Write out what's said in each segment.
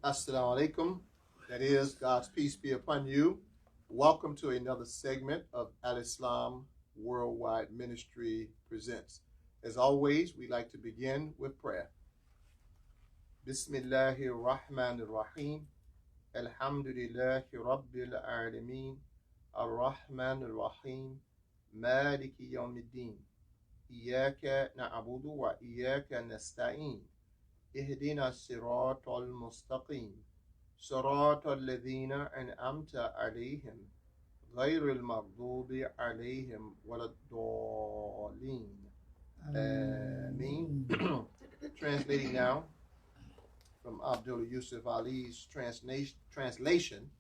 Assalamu alaikum. That is, God's peace be upon you. Welcome to another segment of Al-Islam Worldwide Ministry Presents. As always, we like to begin with prayer. Bismillahir Rahmanir Rahim. Alhamdulillahi Rabbil Alameen. Ar-Rahmanir Rahim. Maliki Yawmiddin. Iyaka na'budu wa iyaka nasta'in. اهدنا الصراط المستقيم صراط الذين أنعمت عليهم غير المغضوب عليهم ولا الضالين. Ameen. Translating now from Abdullah Yusuf Ali's translation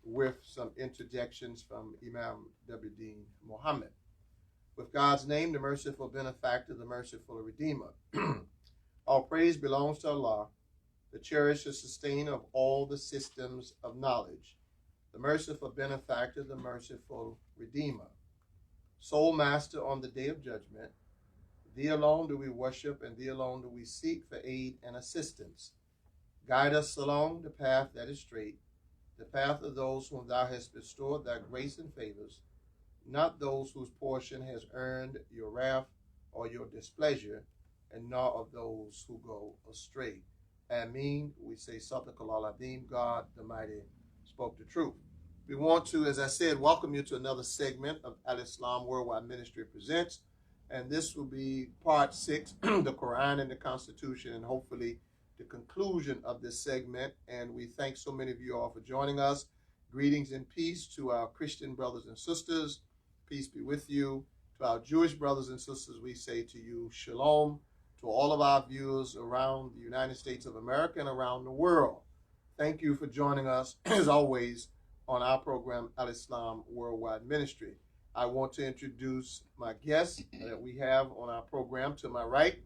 with some interjections from Imam W.D. Muhammad. With God's name, the merciful benefactor, the merciful redeemer. All praise belongs to Allah, the cherisher, sustainer of all the systems of knowledge, the merciful benefactor, the merciful redeemer. Sole master on the day of judgment, thee alone do we worship, and thee alone do we seek for aid and assistance. Guide us along the path that is straight, the path of those whom thou hast bestowed thy grace and favors, not those whose portion has earned your wrath or your displeasure, and not of those who go astray. Ameen. We say, Sadaqallah al-Azim, God the Mighty spoke the truth. We want to, as I said, welcome you to another segment of Al-Islam Worldwide Ministry Presents, and this will be part 6, the Quran and the Constitution, and hopefully the conclusion of this segment. And we thank so many of you all for joining us. Greetings and peace to our Christian brothers and sisters. Peace be with you. To our Jewish brothers and sisters, we say to you, Shalom. To all of our viewers around the United States of America and around the world, thank you for joining us, as always, on our program, Al-Islam Worldwide Ministry. I want to introduce my guests that we have on our program. To my right,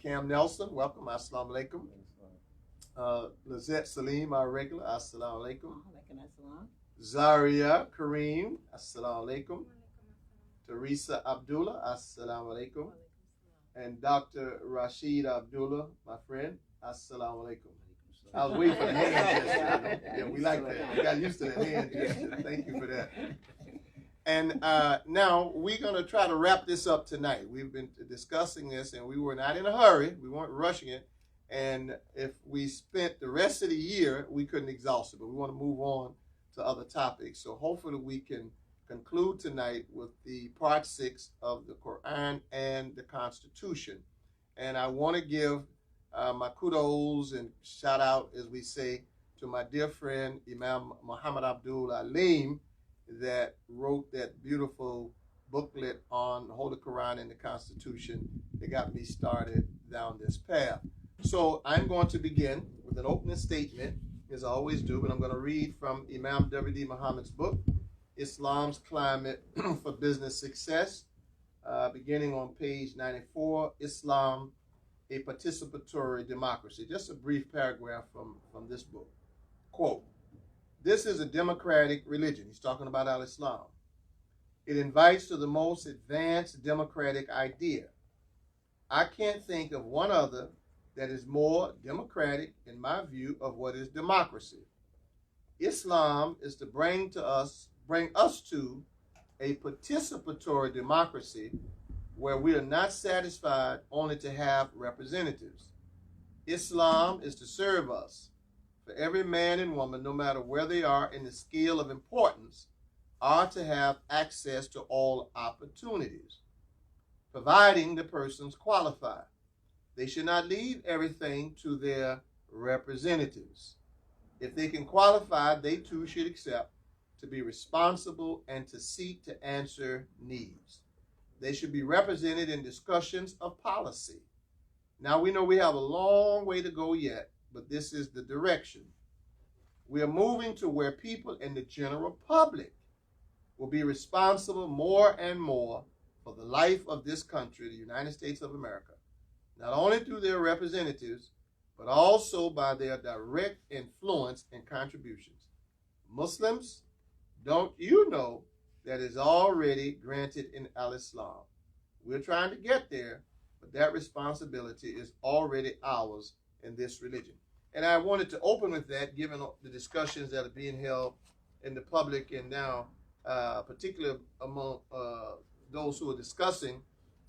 Cam Nelson, welcome, assalamu alaikum. Lazette SALEEM, our regular, assalamu alaikum. ZARIA KARRIEM, assalamu alaikum. TERESA ABDULLAH, assalamu alaikum. And Dr. RASHEED Abdullah, my friend, assalamu alaikum. I was waiting for the hand gesture. Yeah, we like that. We got used to that hand gesture. Thank you for that. And now we're going to try to wrap this up tonight. We've been discussing this, and we were not in a hurry. We weren't rushing it. And if we spent the rest of the year, we couldn't exhaust it. But we want to move on to other topics. So hopefully we can conclude tonight with the part 6 of the Quran and the Constitution. And I want to give my kudos and shout out, as we say, to my dear friend Imam Muhammad Abdul Alim, that wrote that beautiful booklet on the Holy Quran and the Constitution that got me started down this path. So I'm going to begin with an opening statement, as I always do, and I'm going to read from Imam W.D. Muhammad's book, Islam's Climate for Business Success, beginning on page 94, Islam, a Participatory Democracy. Just a brief paragraph from this book. Quote, this is a democratic religion. He's talking about Al-Islam. It invites to the most advanced democratic idea. I can't think of one other that is more democratic, in my view, of what is democracy. Islam is to bring us to a participatory democracy where we are not satisfied only to have representatives. Islam is to serve us, for every man and woman, no matter where they are in the scale of importance, are to have access to all opportunities, providing the persons qualified. They should not leave everything to their representatives. If they can qualify, they too should accept to be responsible and to seek to answer needs. They should be represented in discussions of policy. Now we know we have a long way to go yet, but this is the direction. We are moving to where people in the general public will be responsible more and more for the life of this country, the United States of America, not only through their representatives, but also by their direct influence and contributions. Muslims, don't you know that is already granted in Al-Islam? We're trying to get there, but that responsibility is already ours in this religion. And I wanted to open with that, given the discussions that are being held in the public and now, particularly among those who are discussing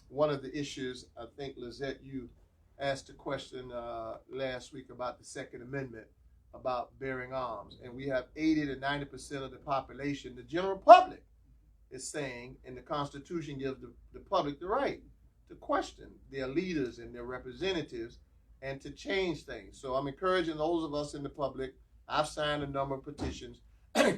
one of the issues. I think, Lazette, you asked a question last week about the Second Amendment, about bearing arms. And we have 80 to 90% of the population, the general public, is saying, and the Constitution gives the public the right to question their leaders and their representatives and to change things. So I'm encouraging those of us in the public. I've signed a number of petitions.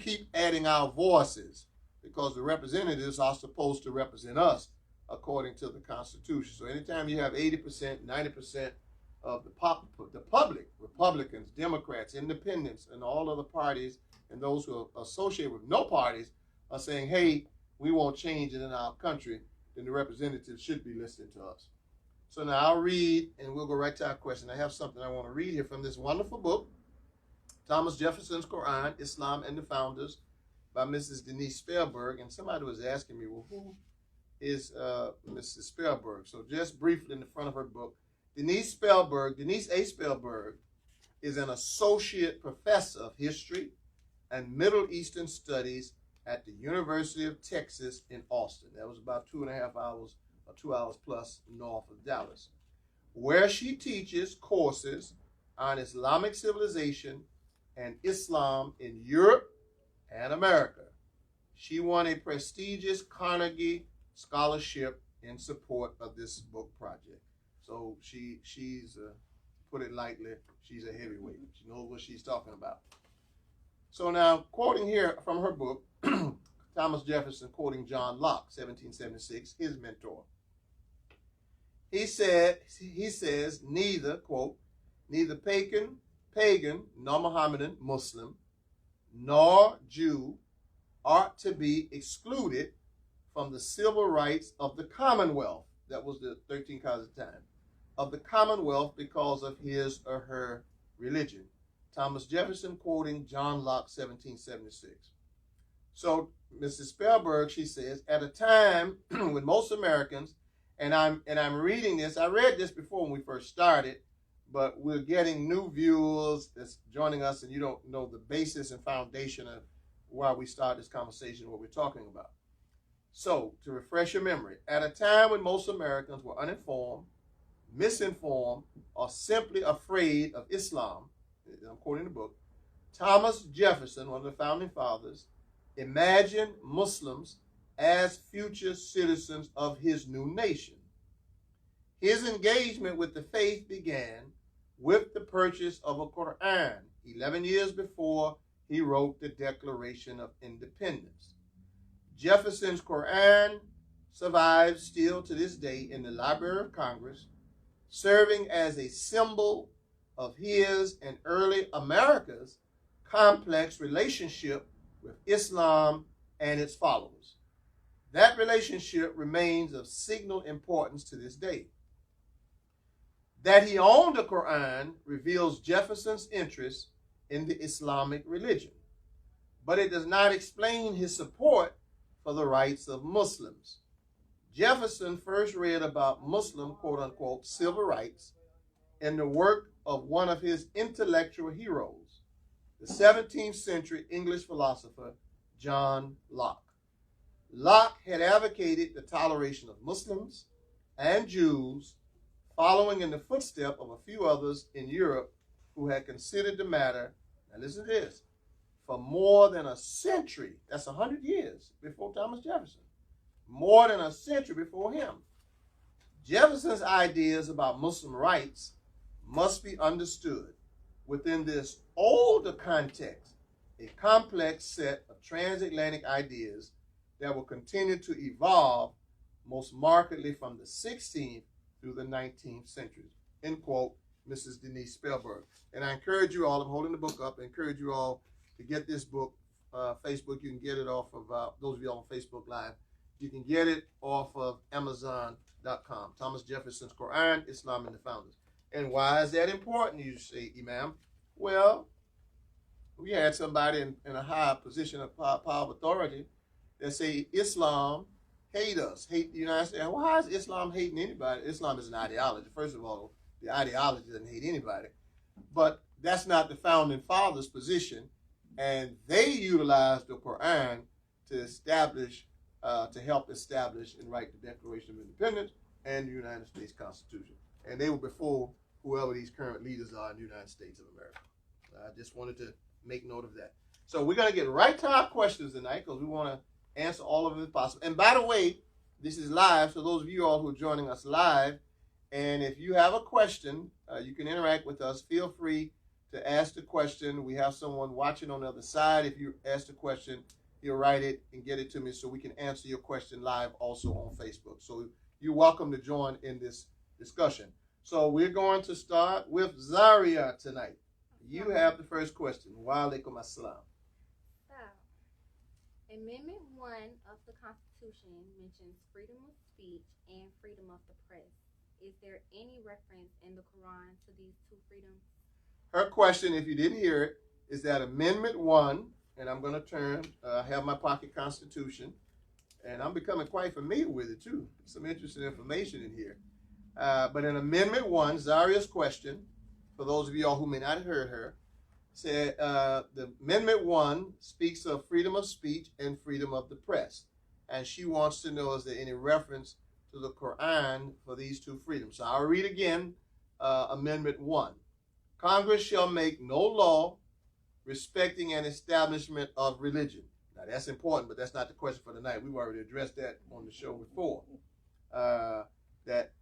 Keep adding our voices, because the representatives are supposed to represent us according to the Constitution. So anytime you have 80%, 90% of the public, Republicans, Democrats, Independents, and all other parties, and those who are associated with no parties, are saying, hey, we want change in our country, then the representatives should be listening to us. So now I'll read, and we'll go right to our question. I have something I want to read here from this wonderful book, Thomas Jefferson's Quran, Islam and the Founders, by Mrs. Denise Spellberg. And somebody was asking me, well, who is Mrs. Spellberg? So just briefly in the front of her book, Denise A. Spellberg, is an associate professor of history and Middle Eastern studies at the University of Texas in Austin. That was about 2.5 hours or 2 hours plus north of Dallas, where she teaches courses on Islamic civilization and Islam in Europe and America. She won a prestigious Carnegie Scholarship in support of this book project. So she's put it lightly, she's a heavyweight. She knows what she's talking about. So now, quoting here from her book, Thomas Jefferson quoting John Locke, 1776, his mentor. He says, neither, quote, neither pagan, nor Mohammedan, Muslim, nor Jew ought to be excluded from the civil rights of the Commonwealth. That was the 13 colonies at the time. Of the Commonwealth because of his or her religion. Thomas Jefferson quoting John Locke, 1776. So Mrs. Spellberg, she says, at a time when most Americans, and I'm reading this, I read this before when we first started, but we're getting new viewers that's joining us, and you don't know the basis and foundation of why we start this conversation, what we're talking about. So, to refresh your memory, at a time when most Americans were uninformed, misinformed, or simply afraid of Islam, I'm quoting the book, Thomas Jefferson, one of the founding fathers, imagined Muslims as future citizens of his new nation. His engagement with the faith began with the purchase of a Quran 11 years before he wrote the Declaration of Independence. Jefferson's Quran survives still to this day in the Library of Congress, serving as a symbol of his and early America's complex relationship with Islam and its followers. That relationship remains of signal importance to this day. That he owned the Quran reveals Jefferson's interest in the Islamic religion, but it does not explain his support for the rights of Muslims. Jefferson first read about Muslim, quote-unquote, civil rights in the work of one of his intellectual heroes, the 17th century English philosopher, John Locke. Locke had advocated the toleration of Muslims and Jews, following in the footsteps of a few others in Europe who had considered the matter, now listen to this, for more than a century. That's 100 years before Thomas Jefferson. More than a century before him. Jefferson's ideas about Muslim rights must be understood within this older context, a complex set of transatlantic ideas that will continue to evolve most markedly from the 16th through the 19th centuries. End quote, Mrs. Denise Spellberg. And I encourage you all, I'm holding the book up, I encourage you all to get this book. Facebook, you can get it off of, those of you on Facebook Live, you can get it off of Amazon.com. Thomas Jefferson's Quran, Islam and the Founders. And why is that important, you say, Imam? Well, we had somebody in a high position of power of authority that say Islam hate us, hate the United States. Well, how is Islam hating anybody? Islam is an ideology. First of all, the ideology doesn't hate anybody. But that's not the founding fathers' position, and they utilized the Quran to establish, to help establish and write the Declaration of Independence and the United States Constitution. And they were before whoever these current leaders are in the United States of America. I just wanted to make note of that. So we're going to get right to our questions tonight because we want to answer all of them if possible. And by the way, this is live, so those of you all who are joining us live, and if you have a question, you can interact with us. Feel free to ask the question. We have someone watching on the other side. If you ask the question, he'll write it and get it to me so we can answer your question live also on Facebook. So you're welcome to join in this discussion. So we're going to start with Zaria tonight. You have the first question. Wa alaikum assalam. Amendment 1 of the Constitution mentions freedom of speech and freedom of the press. Is there any reference in the Quran to these two freedoms? Her question, if you didn't hear it, is that Amendment 1, and I'm going to turn, I have my pocket Constitution, and I'm becoming quite familiar with it too. Some interesting information in here. But in Amendment 1, Zaria's question, for those of you all who may not have heard her, said the Amendment 1 speaks of freedom of speech and freedom of the press. And she wants to know, is there any reference to the Quran for these two freedoms? So I'll read again Amendment 1. Congress shall make no law respecting an establishment of religion. Now that's important, but that's not the question for tonight. We've already addressed that on the show before. That